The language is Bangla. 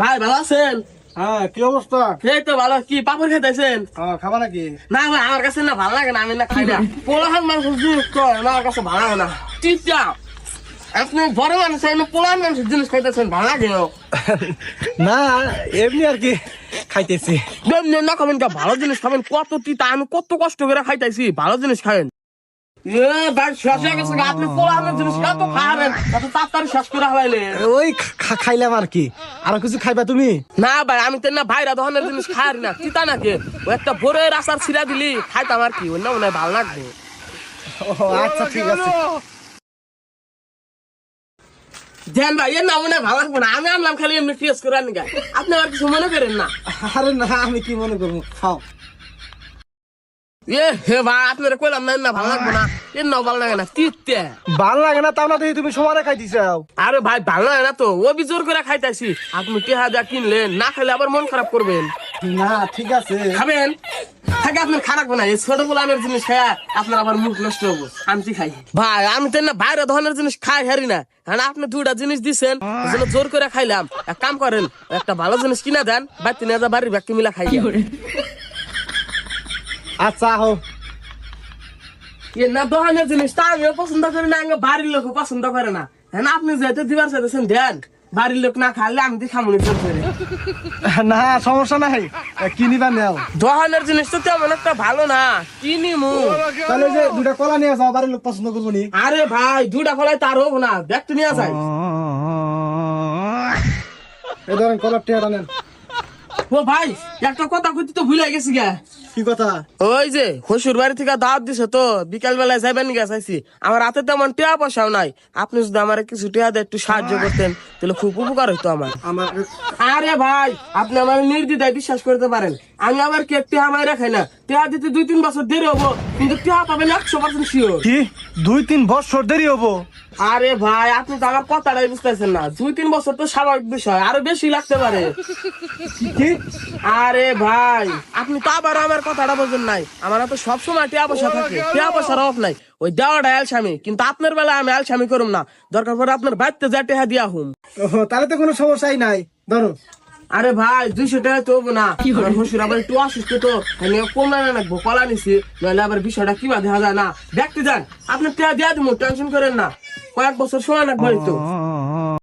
ভাই ভালো আছেন? হ্যাঁ, কি অবস্থা? এই তো ভালো। কি পাপড় খাইতেছেন? খাবা নাকি? না ভাই আমার কাছে না ভালো লাগে না, আমি না খাই না। পোলাহান মানুষ জিনিস তো না আমার কাছে ভালো লাগে না। চিন্তা আপনি বড় মানুষ পোলাহান মানুষের জিনিস খাইতেছেন, ভালো লাগে না? না, এমনি আর কি খাইতেছি। না খাবেন কা, ভালো জিনিস খাবেন। কত তিতা, আমি কত কষ্ট করে খাইতেছি, ভালো জিনিস খাবেন। আপনি পোলাহানের জিনিস এত খাবেন, এত তাড়াতাড়ি শেষ করে হলাইলেন। ওই খাইলাম আর কি। আরো কিছু খাইবা তুমি? না ভাই, আমি তো না ভাইরা ধরনের জিনিস খাই না, তিতা নাকি ও একটা ভোরের আচার ছিড়া দিলি খাইতাম আর কি, অন্য মনে হয় ভালো লাগবে। আচ্ছা ঠিক আছে। দেন ভাই, এর না মনে হয় ভালো লাগবে না, আমি আনলাম খালি এমনি টেস্ট করে আনি গা, আপনি আর কিছু মনে করেন না। আরে না, আমি কি মনে করবো, খাও। হে ভাই, আপনারা কইলাম না ভালো লাগবে না, এর নাও ভালো লাগে না, তিতে। ভাল লাগে না তাও না, দেখি তুমি সমানে খাইতেছাও। আরে ভাই ভালো লাগে না তো, ও জোর করে খাইতেছি। আপনি টেহা যা কিনলেন, না খাইলে আবার মন খারাপ করবেন। না ঠিক আছে, খাবেন থাকে, আপনার খারাপ না। এই ছোট গোলামের জিনিস খায় আপনার আবার মুখ নষ্ট হবো। আমি খাই ভাই, আমি তো না বাইরে ধরনের জিনিস খাই হারি না, কারণ আপনি দুটা জিনিস দিচ্ছেন, জোর করে খাইলাম। এক কাম করেন, একটা ভালো জিনিস কিনা দেন, বাড়তি নিয়ে যা বাড়ির ব্যাগকে মিলা খাই। আচ্ছা হোক। এ না দোকানের জিনিস তা আমিও পছন্দ করি না, আমি বাড়ির লোক পছন্দ করে না। হ্যাঁ, আপনি যেহেতু দিবার চাইতেছেন দেন, বাড়ির লোক না খাইলে আমি দি খামুনি জোর করে। না সমস্যা নাই, কিনিবা নেও। দোকানের জিনিস তো তেমন একটা ভালো না, কিনিমু। তাহলে যে দুটা কলা নিয়ে যাও, বাড়ির লোক পছন্দ করবো নি। আরে ভাই, দুটা ফলাই তার হবো না, ব্যাগটা নিয়ে যায়। এই ধরেন কলার টিয়াটা নেন। ও ভাই, একটা কথা কইতে তো ভুলে গেছি গা। কি কথা? ওই যে হসুর বাড়ি থেকে দাওয়াত দিছে তো, বিকাল বেলায় যাবেন গা চাইছি। আমার হাতে তেমন টিয়া পয়সাও নাই, আপনি যদি আমার কিছু টিয়া দিয়ে একটু সাহায্য করতেন তাহলে খুব উপকার হইতো আমার। আরে ভাই, আপনি আমার নির্দ্বিধায় বিশ্বাস করতে পারেন, আমি আবার কে টিয়া মাই রাখাই না। টিয়া দিতে 2-3 বছর দেরি হবো, কিন্তু টিয়া পাবেন 100% শিওর। কি 2-3 বছর দেরি হবো? আরে ভাই, আপনি তো আমার কথাটাই বুঝতেছেন না। 2-3 বছর তো স্বাভাবিক বিষয়, আরো বেশি লাগতে পারে। কি? আরে ভাই, আপনি তো আবার আমার কথাটা বোঝেন নাই। আমার তো সবসময় টিয়া পয়সা থাকে, টিয়া পয়সার অভাব নাই। ওই দেওয়াটা আলসামি, কিন্তু আপনার বেলায় আমি আলসামি করুম না। দরকার পড়ে আপনার বাড়িতে যা টিয়া দিয়া হুম। তাহলে তো কোনো সমস্যাই নাই, ধরো। আরে ভাই, 200 টাকা তো হবো না। আমার শ্বশুর আবার একটু অসুস্থ তো, আমি কমলা রাখবো, কলা নিছি, নইলে আবার বিষয়টা কিবা দেখা যায় না। দেখতে যান, আপনার টিয়া দিয়া দিব, টেনশন করেন না। কয়েক বছর সময় রাখবো তো।